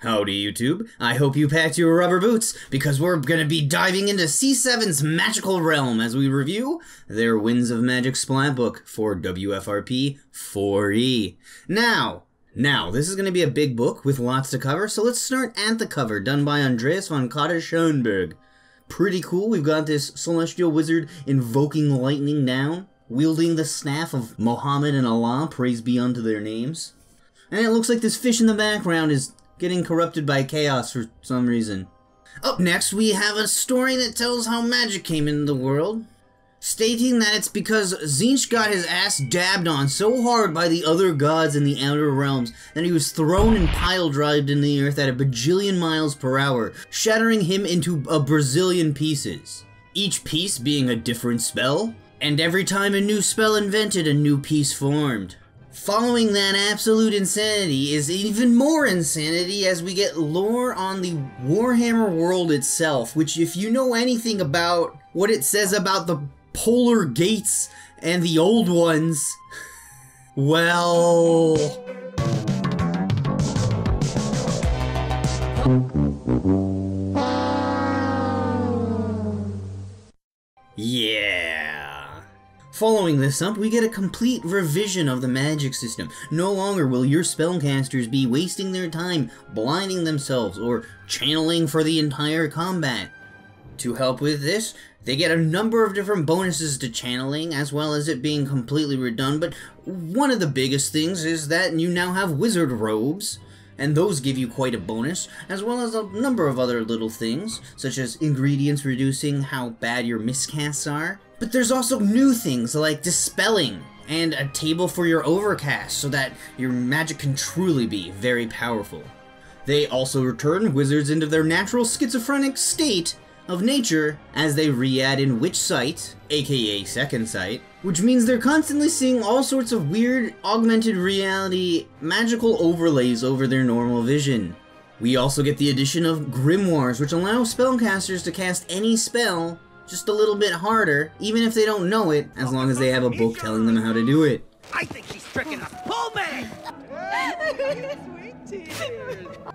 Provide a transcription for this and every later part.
Howdy YouTube, I hope you packed your rubber boots, because we're gonna be diving into C7's magical realm as we review their Winds of Magic Splat book for WFRP 4E. Now, this is gonna be a big book with lots to cover, so let's start at the cover, done by Andreas von Cotter-Schoenberg. Pretty cool, we've got this celestial wizard invoking lightning down, wielding the staff of Mohammed and Allah, praise be unto their names. And it looks like this fish in the background is getting corrupted by chaos for some reason. Up next, we have a story that tells how magic came into the world, stating that it's because Tzeentch got his ass dabbed on so hard by the other gods in the outer realms that he was thrown and pile-drived in the earth at a bajillion miles per hour, shattering him into a Brazilian pieces. Each piece being a different spell, and every time a new spell invented, a new piece formed. Following that absolute insanity is even more insanity as we get lore on the Warhammer world itself, which if you know anything about what it says about the polar gates and the old ones, well... yeah. Following this up, we get a complete revision of the magic system. No longer will your spellcasters be wasting their time blinding themselves or channeling for the entire combat. To help with this, they get a number of different bonuses to channeling, as well as it being completely redone, but one of the biggest things is that you now have wizard robes, and those give you quite a bonus, as well as a number of other little things, such as ingredients reducing how bad your miscasts are. But there's also new things like dispelling, and a table for your overcast, so that your magic can truly be very powerful. They also return wizards into their natural schizophrenic state of nature as they re-add in Witch Sight, aka Second Sight, which means they're constantly seeing all sorts of weird, augmented reality, magical overlays over their normal vision. We also get the addition of Grimoires, which allow spellcasters to cast any spell just a little bit harder, even if they don't know it, as long as they have a book telling them how to do it. I think she's tricking us. Pull me!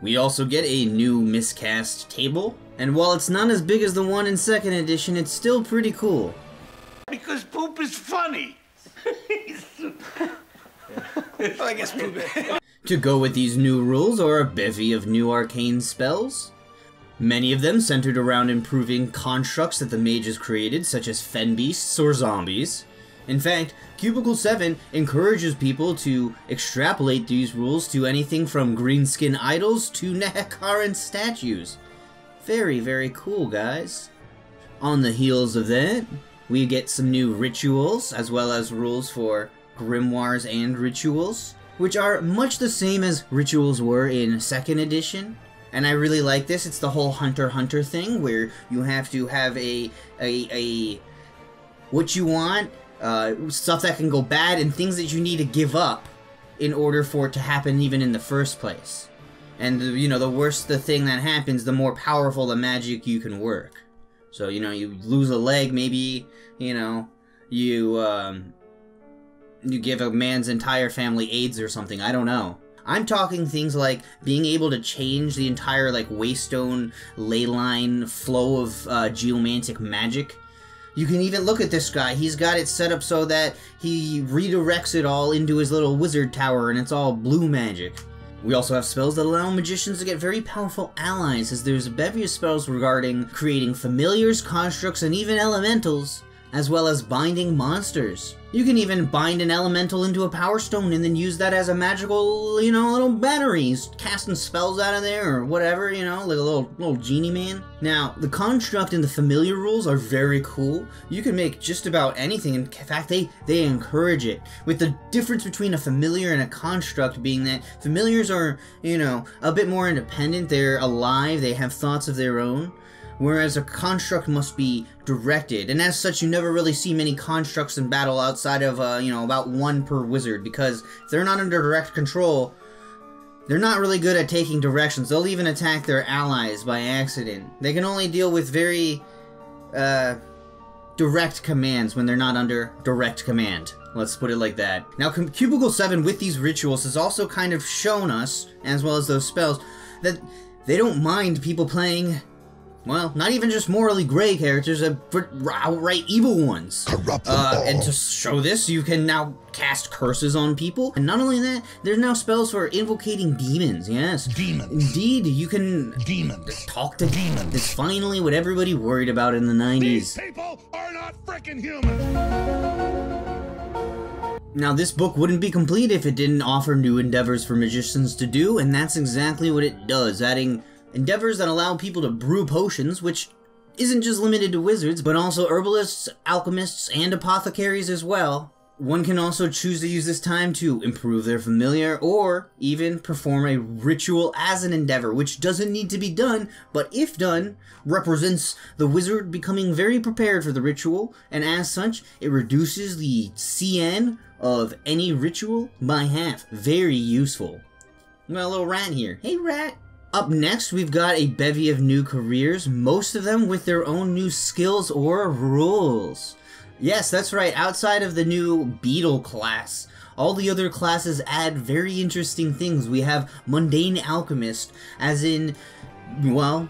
We also get a new miscast table, and while it's not as big as the one in 2nd edition, it's still pretty cool. Because poop is funny. I guess poop is. To go with these new rules are a bevy of new arcane spells. Many of them centered around improving constructs that the mages created, such as fen beasts or zombies. In fact, Cubicle 7 encourages people to extrapolate these rules to anything from greenskin idols to Nehekaran statues. Very, very cool, guys. On the heels of that, we get some new rituals, as well as rules for grimoires and rituals, which are much the same as rituals were in 2nd edition. And I really like this. It's the whole hunter-hunter thing, where you have to have what you want, stuff that can go bad, and things that you need to give up in order for it to happen even in the first place. And, you know, the worse the thing that happens, the more powerful the magic you can work. So, you know, you lose a leg, maybe, you know, you give a man's entire family AIDS or something, I don't know. I'm talking things like being able to change the entire, like, Waystone leyline flow of geomantic magic. You can even look at this guy. He's got it set up so that he redirects it all into his little wizard tower, and it's all blue magic. We also have spells that allow magicians to get very powerful allies, as there's a bevy of spells regarding creating familiars, constructs, and even elementals, as well as binding monsters. You can even bind an elemental into a power stone and then use that as a magical, you know, little batteries, casting spells out of there or whatever, you know, like a little genie man. Now, the construct and the familiar rules are very cool. You can make just about anything. In fact, they encourage it. With the difference between a familiar and a construct being that familiars are, you know, a bit more independent. They're alive. They have thoughts of their own. Whereas a construct must be directed, and as such you never really see many constructs in battle outside of, you know, about one per wizard, because if they're not under direct control, they're not really good at taking directions. They'll even attack their allies by accident. They can only deal with very, direct commands when they're not under direct command. Let's put it like that. Now, Cubicle 7 with these rituals has also kind of shown us, as well as those spells, that they don't mind people playing, well, not even just morally gray characters, but outright evil ones. Corrupt and to show this, you can now cast curses on people. And not only that, there's now spells for invocating demons, yes. Demons. Indeed, you can talk to demons. It's finally what everybody worried about in the 90s. These people are not freaking human. Now, this book wouldn't be complete if it didn't offer new endeavors for magicians to do, and that's exactly what it does, adding endeavors that allow people to brew potions, which isn't just limited to wizards, but also herbalists, alchemists, and apothecaries as well. One can also choose to use this time to improve their familiar, or even perform a ritual as an endeavor, which doesn't need to be done, but if done, represents the wizard becoming very prepared for the ritual, and as such, it reduces the CN of any ritual by half. Very useful. We got a little rat here. Hey, rat! Up next, we've got a bevy of new careers, most of them with their own new skills or rules. Yes, that's right, outside of the new Beetle class, all the other classes add very interesting things. We have Mundane Alchemist, as in, well,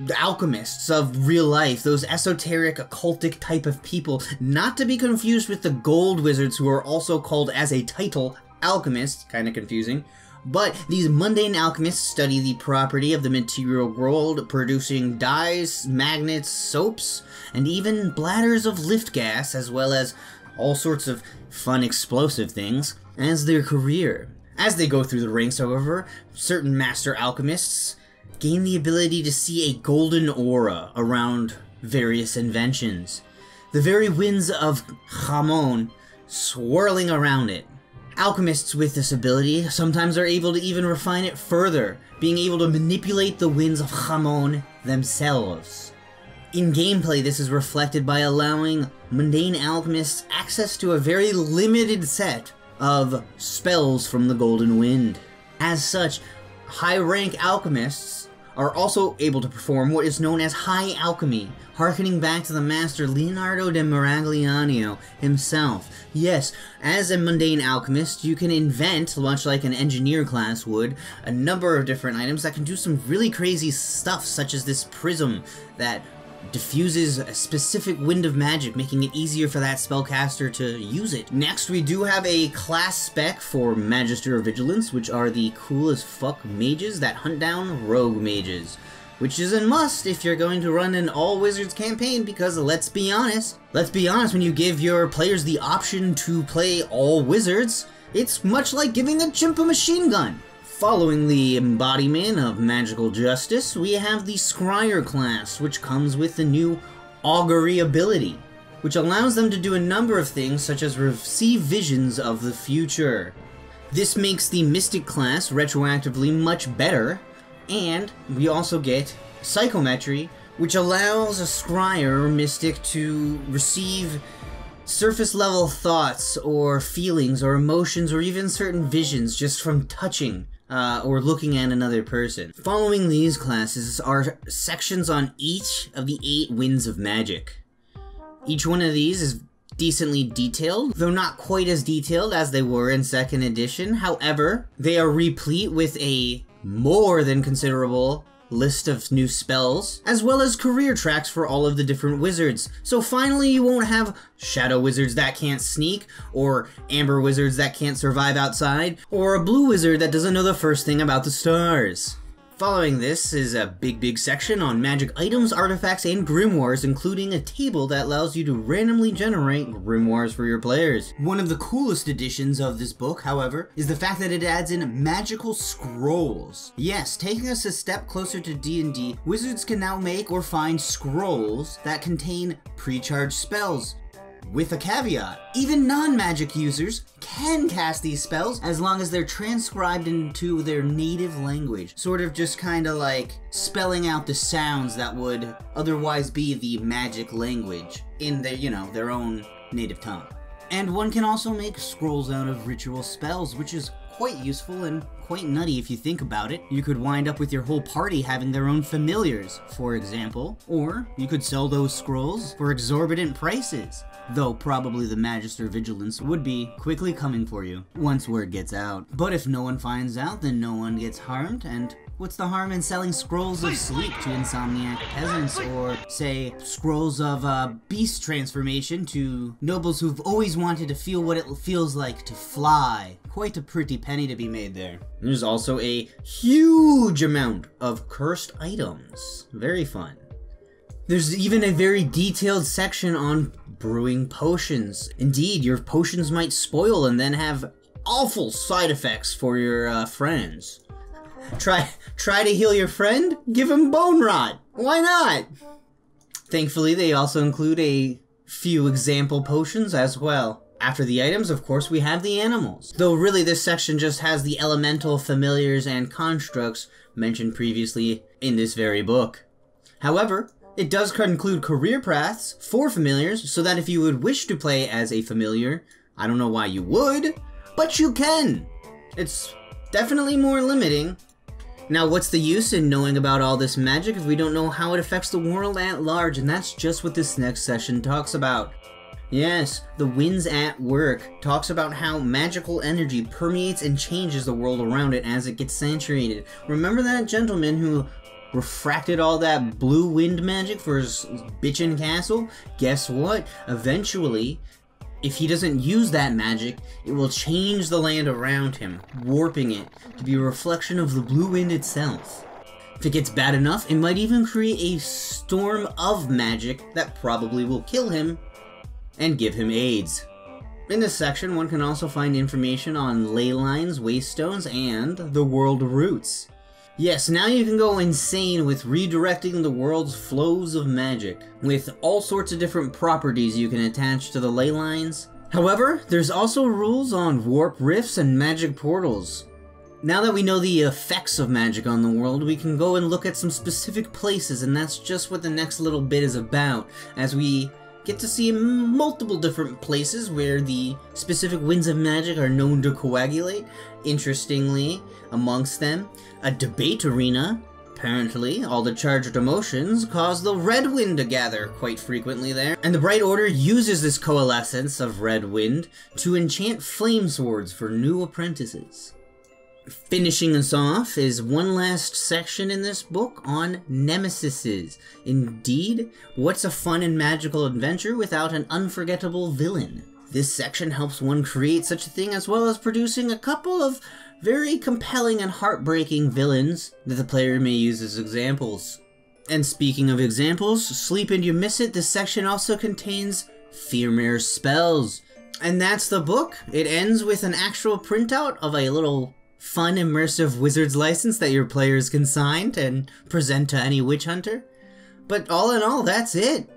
the alchemists of real life, those esoteric, occultic type of people, not to be confused with the gold wizards who are also called as a title, alchemists, kind of confusing. But these mundane alchemists study the property of the material world, producing dyes, magnets, soaps, and even bladders of lift gas, as well as all sorts of fun explosive things, as their career. As they go through the ranks, however, certain master alchemists gain the ability to see a golden aura around various inventions. The very winds of Hamon swirling around it. Alchemists with this ability sometimes are able to even refine it further, being able to manipulate the winds of Hamon themselves. In gameplay, this is reflected by allowing mundane alchemists access to a very limited set of spells from the Golden Wind. As such, high-rank alchemists are also able to perform what is known as high alchemy, harkening back to the master Leonardo de Maragliano himself. Yes, as a mundane alchemist, you can invent, much like an engineer class would, a number of different items that can do some really crazy stuff, such as this prism that diffuses a specific wind of magic, making it easier for that spellcaster to use it. Next, we do have a class spec for Magister Vigilance, which are the cool as fuck mages that hunt down rogue mages. Which is a must if you're going to run an all-wizards campaign, because let's be honest, when you give your players the option to play all wizards, it's much like giving a chimp a machine gun. Following the embodiment of magical justice, we have the Scryer class, which comes with the new Augury ability, which allows them to do a number of things such as receive visions of the future. This makes the Mystic class retroactively much better, and we also get Psychometry, which allows a Scryer or Mystic to receive surface level thoughts or feelings or emotions or even certain visions just from touching or looking at another person. Following these classes are sections on each of the 8 winds of magic. Each one of these is decently detailed, though not quite as detailed as they were in 2nd edition. However, they are replete with a more than considerable list of new spells, as well as career tracks for all of the different wizards. So finally you won't have shadow wizards that can't sneak, or amber wizards that can't survive outside, or a blue wizard that doesn't know the first thing about the stars. Following this is a big section on magic items, artifacts, and grimoires, including a table that allows you to randomly generate grimoires for your players. One of the coolest additions of this book, however, is the fact that it adds in magical scrolls. Yes, taking us a step closer to D&D, wizards can now make or find scrolls that contain pre-charged spells. With a caveat, even non-magic users can cast these spells as long as they're transcribed into their native language. Sort of just kinda like spelling out the sounds that would otherwise be the magic language in their, their own native tongue. And one can also make scrolls out of ritual spells, which is quite useful and quite nutty if you think about it. You could wind up with your whole party having their own familiars, for example, or you could sell those scrolls for exorbitant prices. Though probably the Magister Vigilance would be quickly coming for you once word gets out. But if no one finds out, then no one gets harmed, and What's the harm in selling scrolls of sleep to insomniac peasants, or, say, scrolls of beast transformation to nobles who've always wanted to feel what it feels like to fly? Quite a pretty penny to be made there. There's also a huge amount of cursed items. Very fun. There's even a very detailed section on brewing potions. Indeed, your potions might spoil and then have awful side effects for your friends. Try to heal your friend? Give him bone rot. Why not? Thankfully, they also include a few example potions as well. After the items, of course, we have the animals. Though really this section just has the elemental familiars and constructs mentioned previously in this very book. However, it does include career paths for familiars, so that if you would wish to play as a familiar, I don't know why you would, but you can. It's definitely more limiting. Now, what's the use in knowing about all this magic if we don't know how it affects the world at large? And that's just what this next session talks about. Yes, the Winds at Work talks about how magical energy permeates and changes the world around it as it gets saturated. Remember that gentleman who refracted all that blue wind magic for his bitchin' castle? Guess what? Eventually, if he doesn't use that magic, it will change the land around him, warping it to be a reflection of the blue wind itself. If it gets bad enough, it might even create a storm of magic that probably will kill him and give him AIDS. In this section, one can also find information on ley lines, waystones, and the world roots. Yes, now you can go insane with redirecting the world's flows of magic, with all sorts of different properties you can attach to the ley lines. However, there's also rules on warp rifts and magic portals. Now that we know the effects of magic on the world, we can go and look at some specific places, and that's just what the next little bit is about, as we get to see multiple different places where the specific winds of magic are known to coagulate. Interestingly, amongst them, a debate arena. Apparently, all the charged emotions cause the red wind to gather quite frequently there, and the Bright Order uses this coalescence of red wind to enchant flame swords for new apprentices. Finishing us off is one last section in this book on nemesises. Indeed, what's a fun and magical adventure without an unforgettable villain? This section helps one create such a thing, as well as producing a couple of very compelling and heartbreaking villains that the player may use as examples. And speaking of examples, sleep and you miss it, this section also contains Fimir Spells. And that's the book. It ends with an actual printout of a little fun, immersive wizard's license that your players can sign and present to any witch hunter. But all in all, that's it.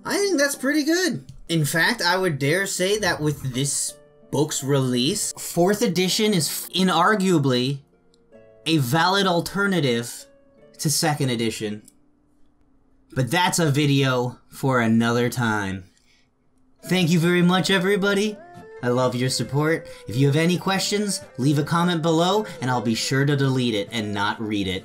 I think that's pretty good. In fact, I would dare say that with this book's release, 4th edition is inarguably a valid alternative to 2nd edition. But that's a video for another time. Thank you very much, everybody. I love your support. If you have any questions, leave a comment below, and I'll be sure to delete it and not read it.